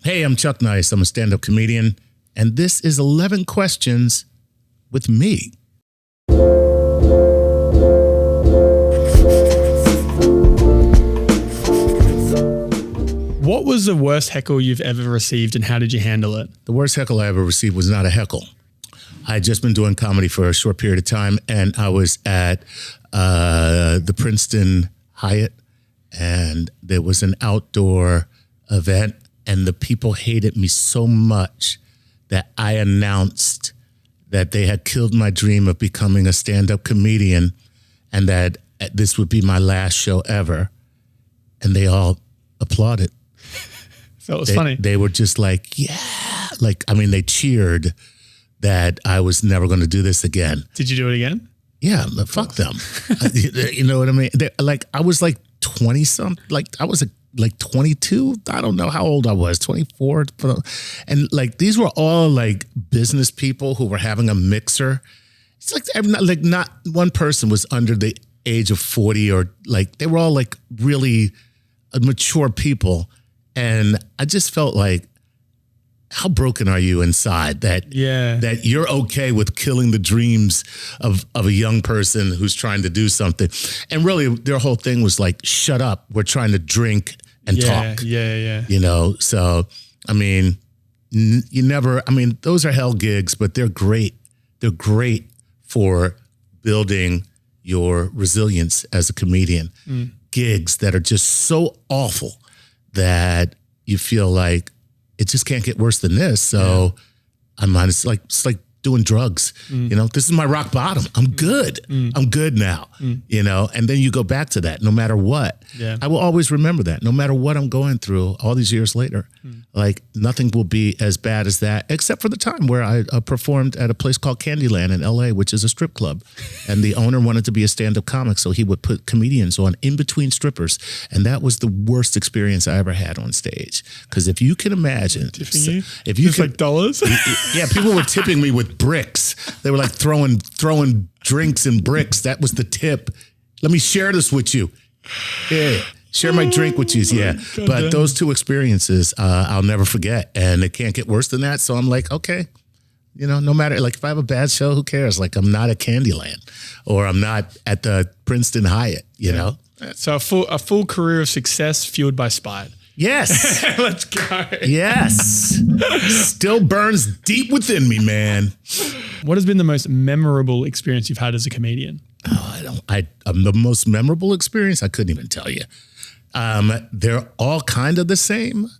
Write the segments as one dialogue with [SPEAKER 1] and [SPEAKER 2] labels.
[SPEAKER 1] Hey, I'm Chuck Nice. I'm a stand-up comedian, and this is 11 Questions with me.
[SPEAKER 2] What was the worst heckle you've ever received, and how did you handle it?
[SPEAKER 1] The worst heckle I ever received was not a heckle. I had just been doing comedy for a short period of time, and I was at the Princeton Hyatt, and there was an outdoor event, and the people hated me so much that I announced that they had killed my dream of becoming a stand-up comedian and that this would be my last show ever. And they all applauded.
[SPEAKER 2] So it was funny.
[SPEAKER 1] They were just like, yeah. They cheered that I was never going to do this again.
[SPEAKER 2] Did you do it again?
[SPEAKER 1] Yeah, but fuck them. You know what I mean? I was like 20-something. I was like 22. I don't know how old I was, 24. And these were all business people who were having a mixer. It's not one person was under the age of 40 or they were all really mature people. And I just felt like, how broken are you inside that you're okay with killing the dreams of a young person who's trying to do something? And really their whole thing was shut up. We're trying to drink and talk.
[SPEAKER 2] Yeah.
[SPEAKER 1] You know, so, those are hell gigs, but they're great. They're great for building your resilience as a comedian. Gigs that are just so awful that you feel like it just can't get worse than this. So it's like doing drugs. You know, this is my rock bottom. I'm good. I'm good now, you know, and then you go back to that no matter what.
[SPEAKER 2] Yeah.
[SPEAKER 1] I will always remember that no matter what I'm going through all these years later, nothing will be as bad as that, except for the time where I performed at a place called Candyland in LA, which is a strip club. And the owner wanted to be a stand-up comic, so he would put comedians on in between strippers. And that was the worst experience I ever had on stage. Because if you can imagine,
[SPEAKER 2] if you could, dollars?
[SPEAKER 1] Yeah, people were tipping me with bricks. They were throwing drinks and bricks. That was the tip. Let me share this with you. Yeah, share my drink with you. Yeah, but those two experiences I'll never forget, and it can't get worse than that. So I'm like, okay, you know, no matter if I have a bad show, who cares? I'm not at Candyland, or I'm not at the Princeton Hyatt. You know,
[SPEAKER 2] so a full career of success fueled by spite.
[SPEAKER 1] Yes.
[SPEAKER 2] Let's go.
[SPEAKER 1] Yes. Still burns deep within me, man.
[SPEAKER 2] What has been the most memorable experience you've had as a comedian?
[SPEAKER 1] The most memorable experience, I couldn't even tell you. They're all kind of the same.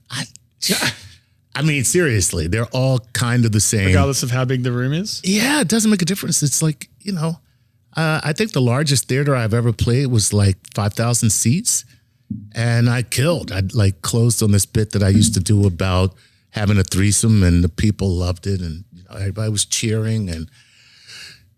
[SPEAKER 1] Seriously, they're all kind of the same.
[SPEAKER 2] Regardless of how big the room is?
[SPEAKER 1] Yeah, it doesn't make a difference. It's I think the largest theater I've ever played was 5,000 seats. And I killed. I closed on this bit that I used to do about having a threesome, and the people loved it, and everybody was cheering, and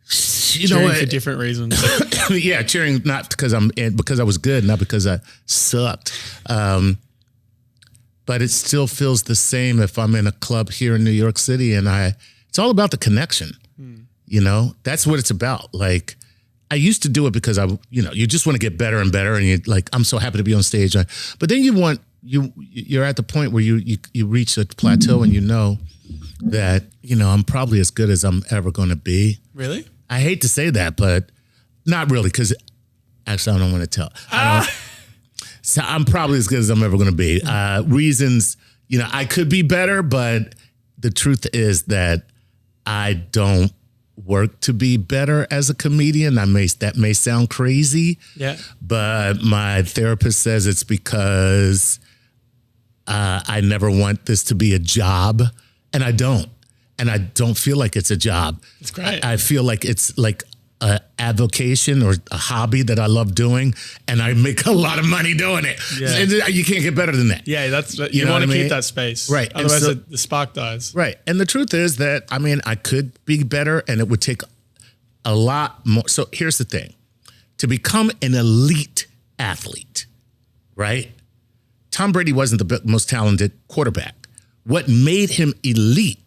[SPEAKER 2] cheering for different reasons.
[SPEAKER 1] Yeah, cheering not because because I was good, not because I sucked. But it still feels the same if I'm in a club here in New York City, and it's all about the connection. You know, that's what it's about. I used to do it because you just want to get better and better, and you're I'm so happy to be on stage. But then you're at the point where you reach a plateau, and you know that I'm probably as good as I'm ever going to be.
[SPEAKER 2] Really?
[SPEAKER 1] I hate to say that, but not really, because actually I don't want to tell. So I'm probably as good as I'm ever going to be. Reasons, I could be better, but the truth is that I don't work to be better as a comedian. That may sound crazy, but my therapist says it's because I never want this to be a job, and I don't feel like it's a job.
[SPEAKER 2] That's great.
[SPEAKER 1] I feel like it's a avocation or a hobby that I love doing, and I make a lot of money doing it. Yeah. You can't get better than that.
[SPEAKER 2] Yeah, you want to keep that space.
[SPEAKER 1] Right.
[SPEAKER 2] Otherwise the spark dies.
[SPEAKER 1] Right. And the truth is that, I could be better, and it would take a lot more. So here's the thing. To become an elite athlete, right? Tom Brady wasn't the most talented quarterback. What made him elite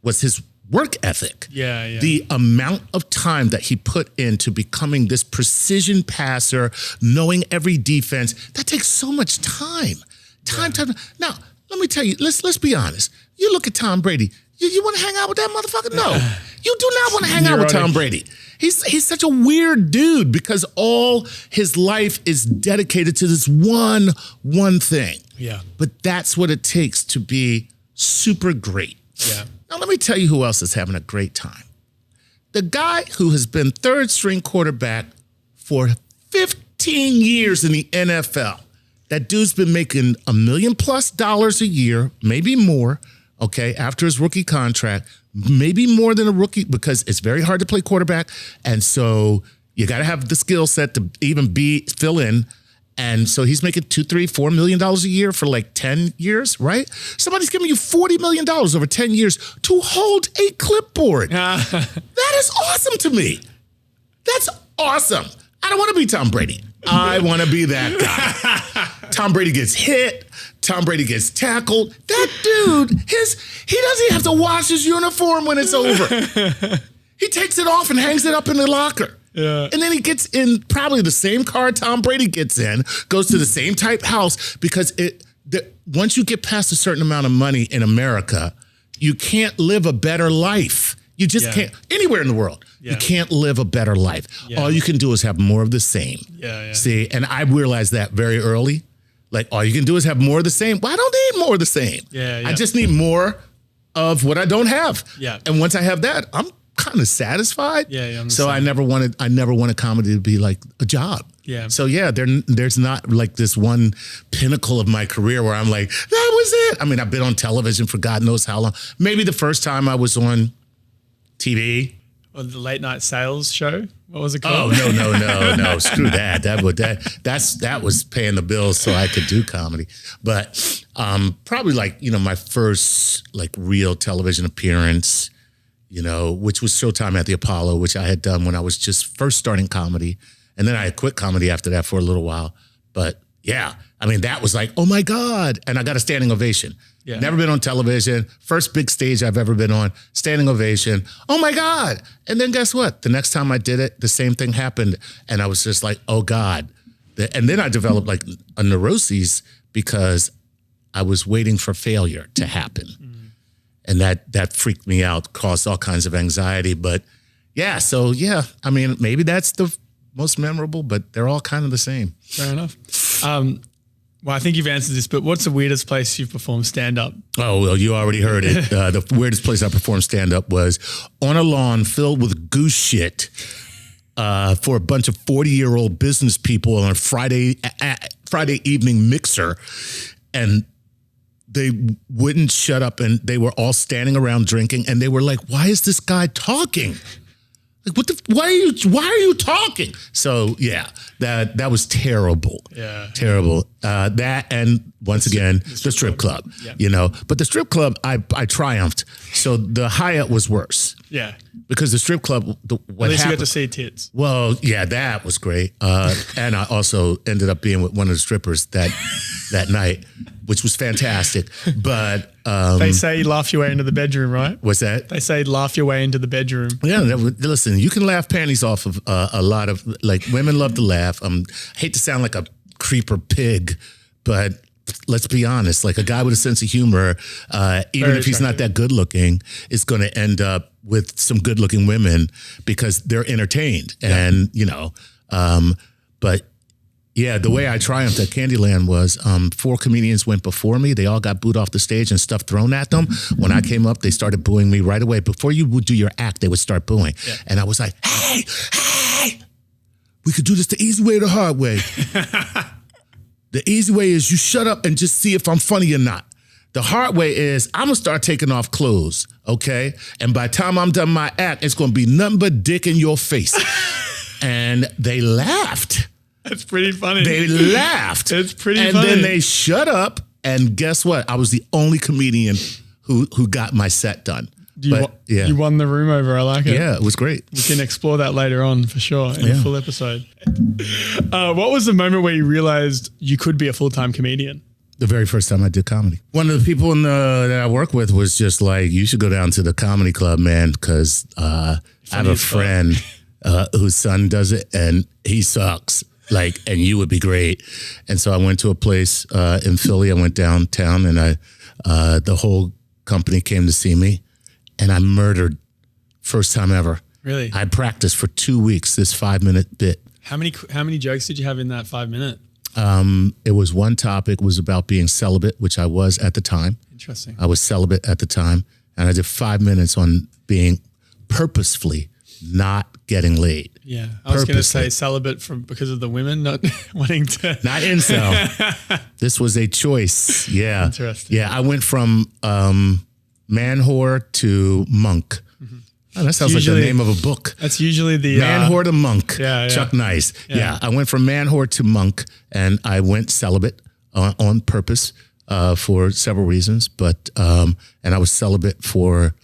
[SPEAKER 1] was his work ethic.
[SPEAKER 2] Yeah.
[SPEAKER 1] The amount of time that he put into becoming this precision passer, knowing every defense, that takes so much time. Time. Now, let me tell you, let's be honest. You look at Tom Brady. You want to hang out with that motherfucker? No, you do not want to hang out with Tom Brady. He's such a weird dude because all his life is dedicated to this one thing.
[SPEAKER 2] Yeah.
[SPEAKER 1] But that's what it takes to be super great.
[SPEAKER 2] Yeah.
[SPEAKER 1] Now let me tell you who else is having a great time. The guy who has been third string quarterback for 15 years in the NFL. That dude's been making $1 million+ a year, maybe more. Okay, after his rookie contract, maybe more than a rookie because it's very hard to play quarterback. And so you got to have the skill set to even fill in. And so he's making $2, $3, $4 million a year for like 10 years, right? Somebody's giving you $40 million over 10 years to hold a clipboard. That is awesome to me. That's awesome. I don't want to be Tom Brady. I want to be that guy. Tom Brady gets hit. Tom Brady gets tackled. That dude, he doesn't have to wash his uniform when it's over. He takes it off and hangs it up in the locker.
[SPEAKER 2] Yeah.
[SPEAKER 1] And then he gets in probably the same car Tom Brady gets in, goes to the same type house because once you get past a certain amount of money in America, you can't live a better life. You just can't, anywhere in the world. Yeah. You can't live a better life. Yeah. All you can do is have more of the same.
[SPEAKER 2] Yeah.
[SPEAKER 1] See, and I realized that very early. Like, all you can do is have more of the same. Well, I don't need more of the same.
[SPEAKER 2] Yeah.
[SPEAKER 1] I just need more of what I don't have.
[SPEAKER 2] Yeah.
[SPEAKER 1] And once I have that, I'm kind of satisfied.
[SPEAKER 2] Yeah.
[SPEAKER 1] So I never wanted comedy to be like a job.
[SPEAKER 2] Yeah.
[SPEAKER 1] So there's not like this one pinnacle of my career where I'm like, that was it. I mean, I've been on television for God knows how long. Maybe the first time I was on TV.
[SPEAKER 2] Or the late night sales show. What was it called?
[SPEAKER 1] Oh, no. Screw that. That was paying the bills so I could do comedy. But probably like, my first like real television appearance, which was Showtime at the Apollo, which I had done when I was just first starting comedy. And then I had quit comedy after that for a little while. But yeah, I mean, that was like, oh my God. And I got a standing ovation. Yeah. Never been on television. First big stage I've ever been on. Standing ovation. Oh my God. And then guess what? The next time I did it, the same thing happened. And I was just like, oh God. And then I developed like a neuroses because I was waiting for failure to happen. Mm. And that freaked me out, caused all kinds of anxiety. But yeah, so yeah, I mean, maybe that's the most memorable, but they're all kind of the same.
[SPEAKER 2] Fair enough. Well, I think you've answered this, but what's the weirdest place you've performed stand-up?
[SPEAKER 1] Oh, well, you already heard it. The weirdest place I performed stand-up was on a lawn filled with goose shit for a bunch of 40-year-old business people on a Friday evening mixer. And they wouldn't shut up, and they were all standing around drinking, and they were like, why is this guy talking? Like, why are you talking? So yeah, that was terrible.
[SPEAKER 2] Yeah.
[SPEAKER 1] Terrible. That, and once again, the strip club,
[SPEAKER 2] yeah.
[SPEAKER 1] But the strip club, I triumphed. So the Hyatt was worse.
[SPEAKER 2] Yeah.
[SPEAKER 1] Because the strip club,
[SPEAKER 2] at least you got to see tits.
[SPEAKER 1] Well, yeah, that was great. And I also ended up being with one of the strippers that night, which was fantastic. But
[SPEAKER 2] they say you laugh your way into the bedroom, right?
[SPEAKER 1] What's that?
[SPEAKER 2] They say laugh your way into the bedroom.
[SPEAKER 1] Yeah, listen, you can laugh panties off of a lot of, like, women love to laugh. I hate to sound like a creeper pig, but let's be honest, like a guy with a sense of humor, even if he's not that good looking, is going to end up with some good looking women because they're entertained. Yeah. And, but yeah, the way I triumphed at Candyland was 4 comedians went before me. They all got booed off the stage and stuff thrown at them. When I came up, they started booing me right away. Before you would do your act, they would start booing. Yeah. And I was like, hey, we could do this the easy way or the hard way. The easy way is you shut up and just see if I'm funny or not. The hard way is I'm going to start taking off clothes, okay? And by the time I'm done my act, it's going to be nothing but dick in your face. And they laughed.
[SPEAKER 2] That's pretty funny.
[SPEAKER 1] They laughed.
[SPEAKER 2] It's pretty
[SPEAKER 1] funny. And then they shut up. And guess what? I was the only comedian who got my set done.
[SPEAKER 2] You won the room over. I like it.
[SPEAKER 1] Yeah, it was great.
[SPEAKER 2] We can explore that later on for sure in a full episode. What was the moment where you realized you could be a full-time comedian?
[SPEAKER 1] The very first time I did comedy. One of the people that I work with was just like, you should go down to the comedy club, man, because I have a friend whose son does it and he sucks. Like, and you would be great. And so I went to a place in Philly. I went downtown and The whole company came to see me, and I murdered. First time ever.
[SPEAKER 2] Really?
[SPEAKER 1] I practiced for 2 weeks this 5-minute bit.
[SPEAKER 2] How many jokes did you have in that 5 minute?
[SPEAKER 1] It was one topic was about being celibate, which I was at the time.
[SPEAKER 2] Interesting.
[SPEAKER 1] I was celibate at the time, and I did 5 minutes on being purposefully not getting laid.
[SPEAKER 2] Yeah, I was going to say celibate because of the women not wanting to.
[SPEAKER 1] Not incel. This was a choice. Yeah.
[SPEAKER 2] Interesting.
[SPEAKER 1] Yeah, I went from man whore to monk. Mm-hmm. Oh, that sounds like the name of a book.
[SPEAKER 2] That's usually the
[SPEAKER 1] man whore to monk.
[SPEAKER 2] Yeah,
[SPEAKER 1] Chuck Nice. Yeah, I went from man whore to monk, and I went celibate on purpose for several reasons. But and I was celibate for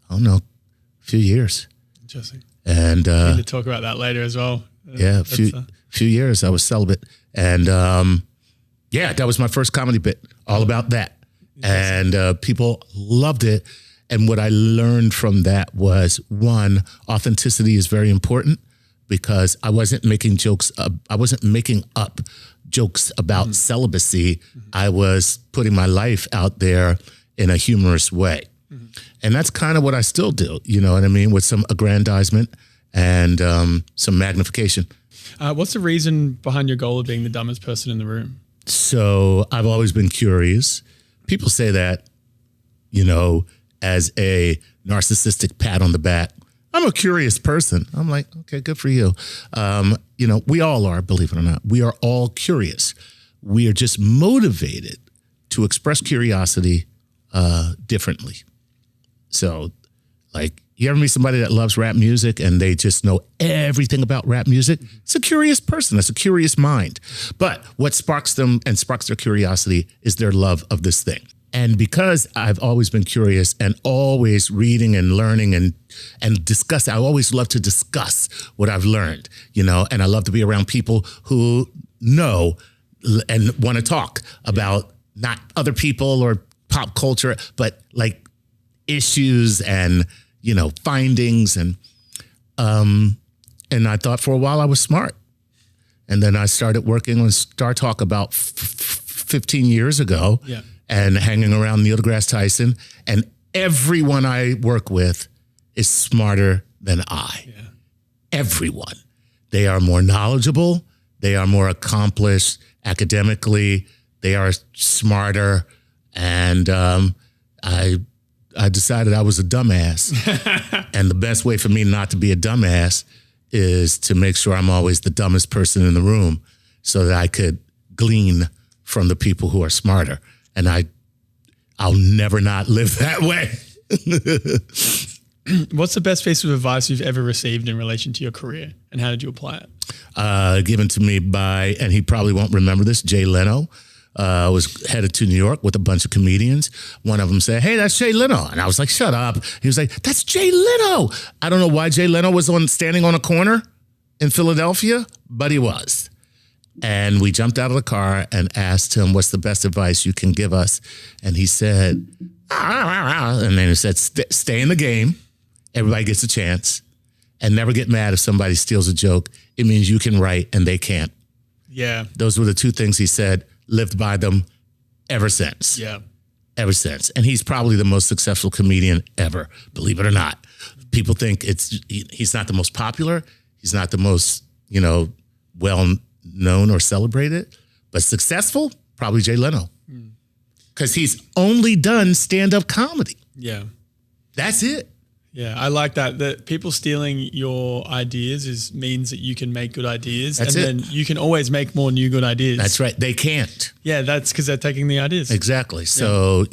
[SPEAKER 1] I don't know, a few years.
[SPEAKER 2] Interesting.
[SPEAKER 1] And
[SPEAKER 2] we need to talk about that later as well.
[SPEAKER 1] Yeah, a few years I was celibate, and that was my first comedy bit, all about that, and people loved it. And what I learned from that was, one, authenticity is very important, because I wasn't making jokes. I wasn't making up jokes about celibacy. Mm-hmm. I was putting my life out there in a humorous way. Mm-hmm. And that's kind of what I still do, you know what I mean, with some aggrandizement and some magnification.
[SPEAKER 2] What's the reason behind your goal of being the dumbest person in the room?
[SPEAKER 1] So I've always been curious. People say that, you know, as a narcissistic pat on the back. I'm a curious person. I'm like, okay, good for you. You know, we all are, believe it or not. We are all curious. We are just motivated to express curiosity differently. So, like, you ever meet somebody that loves rap music and they just know everything about rap music? It's a curious person. It's a curious mind. But what sparks them and sparks their curiosity is their love of this thing. And because I've always been curious and always reading and learning and discussing, I always love to discuss what I've learned, you know, and I love to be around people who know and want to talk about not other people or pop culture, but like issues and, you know, findings. And I thought for a while I was smart. And then I started working on StarTalk about 15 years ago.
[SPEAKER 2] Yeah.
[SPEAKER 1] And hanging around Neil deGrasse Tyson, and everyone I work with is smarter than I. Yeah. Everyone. They are more knowledgeable. They are more accomplished academically. They are smarter. And I decided I was a dumbass. And the best way for me not to be a dumbass is to make sure I'm always the dumbest person in the room, so that I could glean from the people who are smarter. And I'll never not live that way.
[SPEAKER 2] What's the best piece of advice you've ever received in relation to your career, and how did you apply it?
[SPEAKER 1] Given to me by, and he probably won't remember this, Jay Leno. I was headed to New York with a bunch of comedians. One of them said, "Hey, that's Jay Leno." And I was like, "Shut up." He was like, "That's Jay Leno." I don't know why Jay Leno was standing on a corner in Philadelphia, but he was. And we jumped out of the car and asked him, "What's the best advice you can give us?" And he said, and then he said, "Stay in the game. Everybody gets a chance. And never get mad if somebody steals a joke. It means you can write and they can't."
[SPEAKER 2] Yeah.
[SPEAKER 1] Those were the two things he said. Lived by them ever since.
[SPEAKER 2] Yeah.
[SPEAKER 1] Ever since. And he's probably the most successful comedian ever, believe it or not. People think he's not the most popular. He's not the most, you know, well-known or celebrated, but successful, probably Jay Leno. Because he's only done stand-up comedy.
[SPEAKER 2] Yeah.
[SPEAKER 1] That's it.
[SPEAKER 2] Yeah, I like that. That people stealing your ideas means that you can make good ideas.
[SPEAKER 1] That's
[SPEAKER 2] and then you can always make more new good ideas.
[SPEAKER 1] That's right. They can't.
[SPEAKER 2] Yeah, that's because they're taking the ideas.
[SPEAKER 1] Exactly. So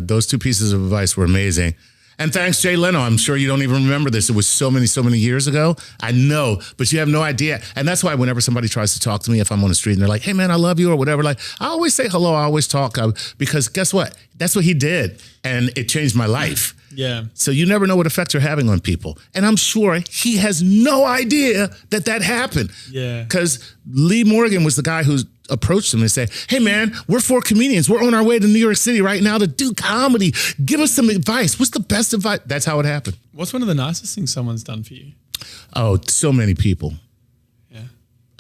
[SPEAKER 1] those two pieces of advice were amazing. And thanks, Jay Leno. I'm sure you don't even remember this. It was so many years ago. I know, but you have no idea. And that's why whenever somebody tries to talk to me, if I'm on the street and they're like, "Hey man, I love you," or whatever, like I always say hello. I always talk because guess what? That's what he did. And it changed my life.
[SPEAKER 2] Yeah.
[SPEAKER 1] So you never know what effect you're having on people. And I'm sure he has no idea that happened.
[SPEAKER 2] Yeah.
[SPEAKER 1] Because Lee Morgan was the guy who approached him and said, "Hey man, we're 4 comedians. We're on our way to New York City right now to do comedy. Give us some advice. What's the best advice?" That's how it happened.
[SPEAKER 2] What's one of the nicest things someone's done for you?
[SPEAKER 1] Oh, so many people.
[SPEAKER 2] Yeah.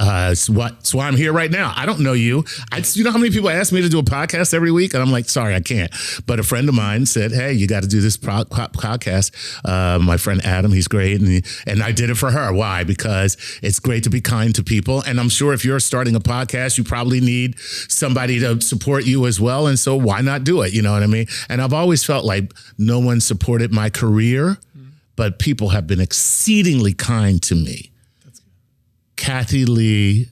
[SPEAKER 1] It's why I'm here right now. I don't know you. You know how many people ask me to do a podcast every week? And I'm like, sorry, I can't. But a friend of mine said, hey, you got to do this podcast. My friend Adam, he's great. And I did it for her. Why? Because it's great to be kind to people. And I'm sure if you're starting a podcast, you probably need somebody to support you as well. And so why not do it? You know what I mean? And I've always felt like no one supported my career, but people have been exceedingly kind to me. Kathy Lee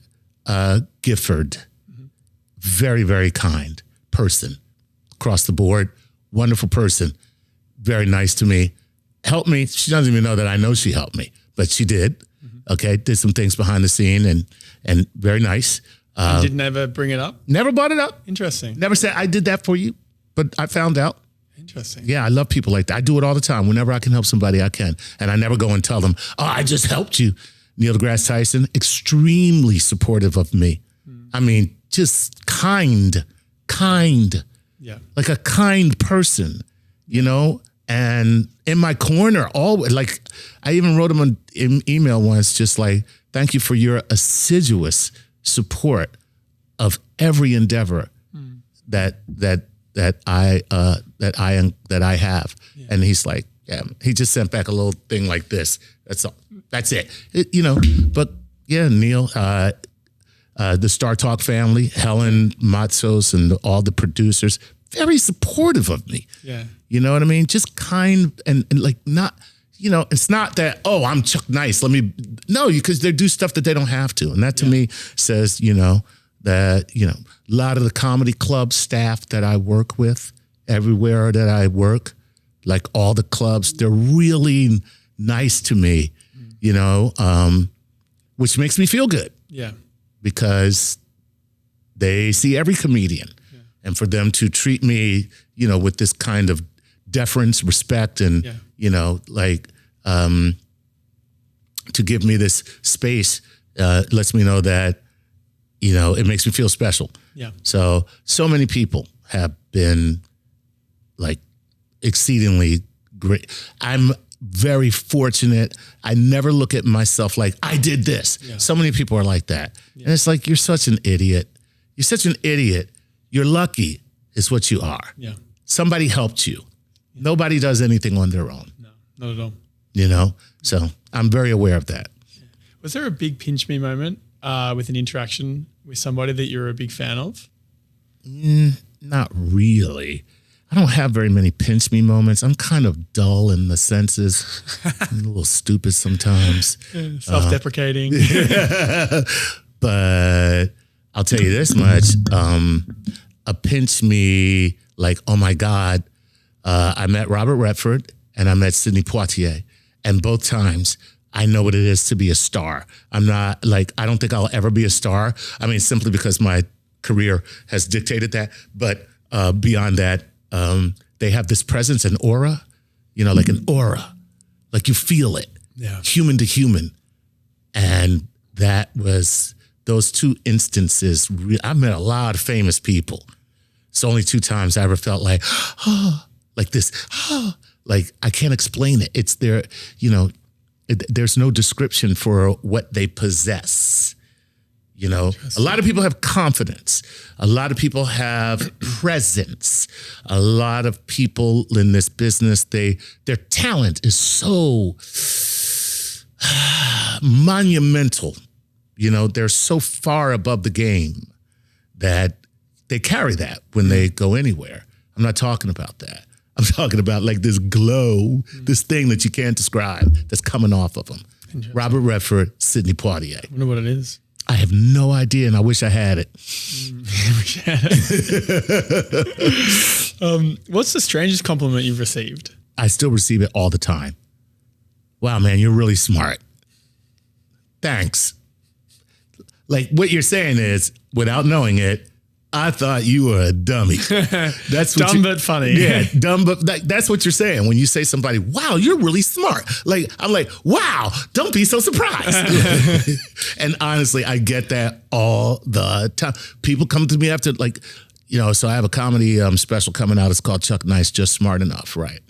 [SPEAKER 1] Gifford, very, very kind person across the board, wonderful person, very nice to me, helped me. She doesn't even know that I know she helped me, but she did. Okay, did some things behind the scene and very nice.
[SPEAKER 2] You did never bring it up?
[SPEAKER 1] Never brought it up.
[SPEAKER 2] Interesting.
[SPEAKER 1] Never said I did that for you, but I found out.
[SPEAKER 2] Interesting.
[SPEAKER 1] Yeah, I love people like that. I do it all the time. Whenever I can help somebody, I can. And I never go and tell them, oh, I just helped you. Neil deGrasse Tyson, extremely supportive of me. I mean, just kind,
[SPEAKER 2] yeah,
[SPEAKER 1] like a kind person, you know, and in my corner, always. Like, I even wrote him an email once, just like, thank you for your assiduous support of every endeavor that I have. Yeah. And he's like, yeah, he just sent back a little thing like this. That's all. That's it. You know, but yeah, Neil, the StarTalk family, Helen Matzos and all the producers, very supportive of me.
[SPEAKER 2] Yeah.
[SPEAKER 1] You know what I mean? Just kind and like not, you know, it's not that, oh, I'm Chuck Nice. No, because they do stuff that they don't have to. And that to me says, you know, that, you know, a lot of the comedy club staff that I work with, everywhere that I work, like all the clubs, they're really nice to me, you know, which makes me feel good.
[SPEAKER 2] Yeah.
[SPEAKER 1] Because they see every comedian. Yeah. And for them to treat me, you know, with this kind of deference, respect, and, you know, like to give me this space lets me know that, you know, it makes me feel special.
[SPEAKER 2] Yeah.
[SPEAKER 1] So many people have been like exceedingly great. I'm very fortunate. I never look at myself like I did this. Yeah. So many people are like that. Yeah. And it's like, you're such an idiot. You're such an idiot. You're lucky is what you are.
[SPEAKER 2] Yeah.
[SPEAKER 1] Somebody helped you. Yeah. Nobody does anything on their own.
[SPEAKER 2] No, not at all.
[SPEAKER 1] You know? So I'm very aware of that.
[SPEAKER 2] Yeah. Was there a big pinch me moment with an interaction with somebody that you're a big fan of?
[SPEAKER 1] Not really. I don't have very many pinch me moments. I'm kind of dull in the senses. I'm a little stupid sometimes.
[SPEAKER 2] Self-deprecating.
[SPEAKER 1] But I'll tell you this much. A pinch me like, oh my God, I met Robert Redford and I met Sidney Poitier. And both times I know what it is to be a star. I'm not like, I don't think I'll ever be a star. I mean, simply because my career has dictated that. But beyond that, they have this presence and aura, you know, like an aura, like you feel it, human to human. And that was those two instances. I met a lot of famous people. It's only 2 times I ever felt like, like this, like I can't explain it. It's their, you know, there's no description for what they possess. You know, a lot of people have confidence. A lot of people have presence. A lot of people in this business, their talent is so monumental. You know, they're so far above the game that they carry that when they go anywhere. I'm not talking about that. I'm talking about like this glow, this thing that you can't describe that's coming off of them. Robert Redford, Sidney Poitier.
[SPEAKER 2] I wonder what it is.
[SPEAKER 1] I have no idea, and I wish I had it.
[SPEAKER 2] What's the strangest compliment you've received?
[SPEAKER 1] I still receive it all the time. Wow, man, you're really smart. Thanks. Like what you're saying is, without knowing it, I thought you were a dummy. That's what
[SPEAKER 2] dumb but funny.
[SPEAKER 1] Yeah, dumb but that's what you're saying when you say somebody, wow, you're really smart. Like I'm like, wow, don't be so surprised. And honestly, I get that all the time. People come to me after, like, you know, so I have a comedy special coming out. It's called Chuck Nice, Just Smart Enough, right?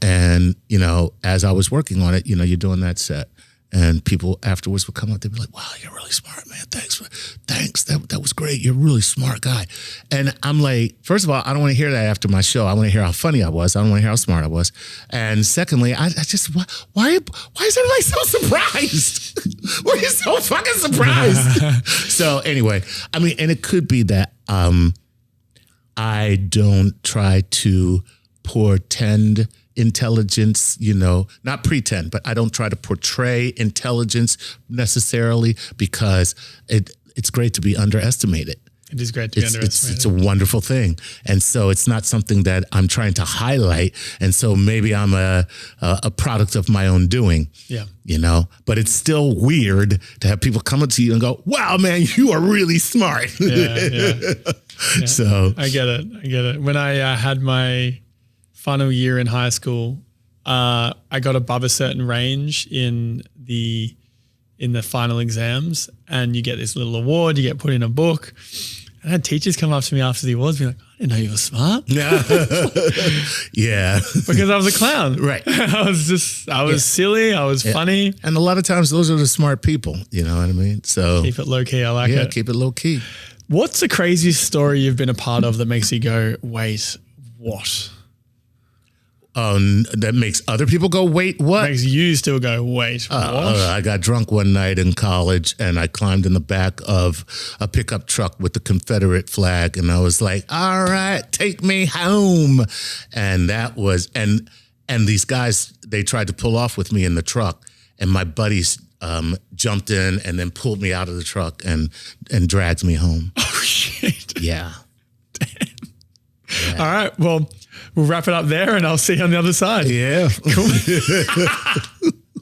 [SPEAKER 1] And, you know, as I was working on it, you know, you're doing that set. And people afterwards would come up, they'd be like, wow, you're really smart, man. Thanks. That was great. You're a really smart guy. And I'm like, first of all, I don't want to hear that after my show. I want to hear how funny I was. I don't want to hear how smart I was. And secondly, I just, why is everybody so surprised? Why are you so fucking surprised? So anyway, I mean, and it could be that I don't try to portend intelligence, not pretend, but I don't try to portray intelligence necessarily, because it's great to be underestimated.
[SPEAKER 2] It is great to be underestimated.
[SPEAKER 1] It's a wonderful thing. And so it's not something that I'm trying to highlight. And so maybe I'm a product of my own doing.
[SPEAKER 2] Yeah.
[SPEAKER 1] But it's still weird to have people come up to you and go, wow, man, you are really smart.
[SPEAKER 2] Yeah.
[SPEAKER 1] So
[SPEAKER 2] I get it. When I had my final year in high school, I got above a certain range in the final exams, and you get this little award, you get put in a book. And I had teachers come up to me after the awards, be like, I didn't know you were smart.
[SPEAKER 1] Yeah.
[SPEAKER 2] Because I was a clown.
[SPEAKER 1] Right.
[SPEAKER 2] I was silly, I was funny.
[SPEAKER 1] And a lot of times those are the smart people, you know what I mean? So
[SPEAKER 2] keep it low key, I like it.
[SPEAKER 1] Yeah, keep it low key.
[SPEAKER 2] What's the craziest story you've been a part of that makes you go, wait, what?
[SPEAKER 1] That makes other people go, wait, what?
[SPEAKER 2] Makes you still go, wait, what?
[SPEAKER 1] I got drunk one night in college, and I climbed in the back of a pickup truck with the Confederate flag, and I was like, all right, take me home. And that was, and these guys, they tried to pull off with me in the truck, and my buddies jumped in and then pulled me out of the truck and dragged me home.
[SPEAKER 2] Oh, shit.
[SPEAKER 1] Yeah.
[SPEAKER 2] Damn. Yeah. All right, well, we'll wrap it up there, and I'll see you on the other side.
[SPEAKER 1] Yeah.
[SPEAKER 2] Cool.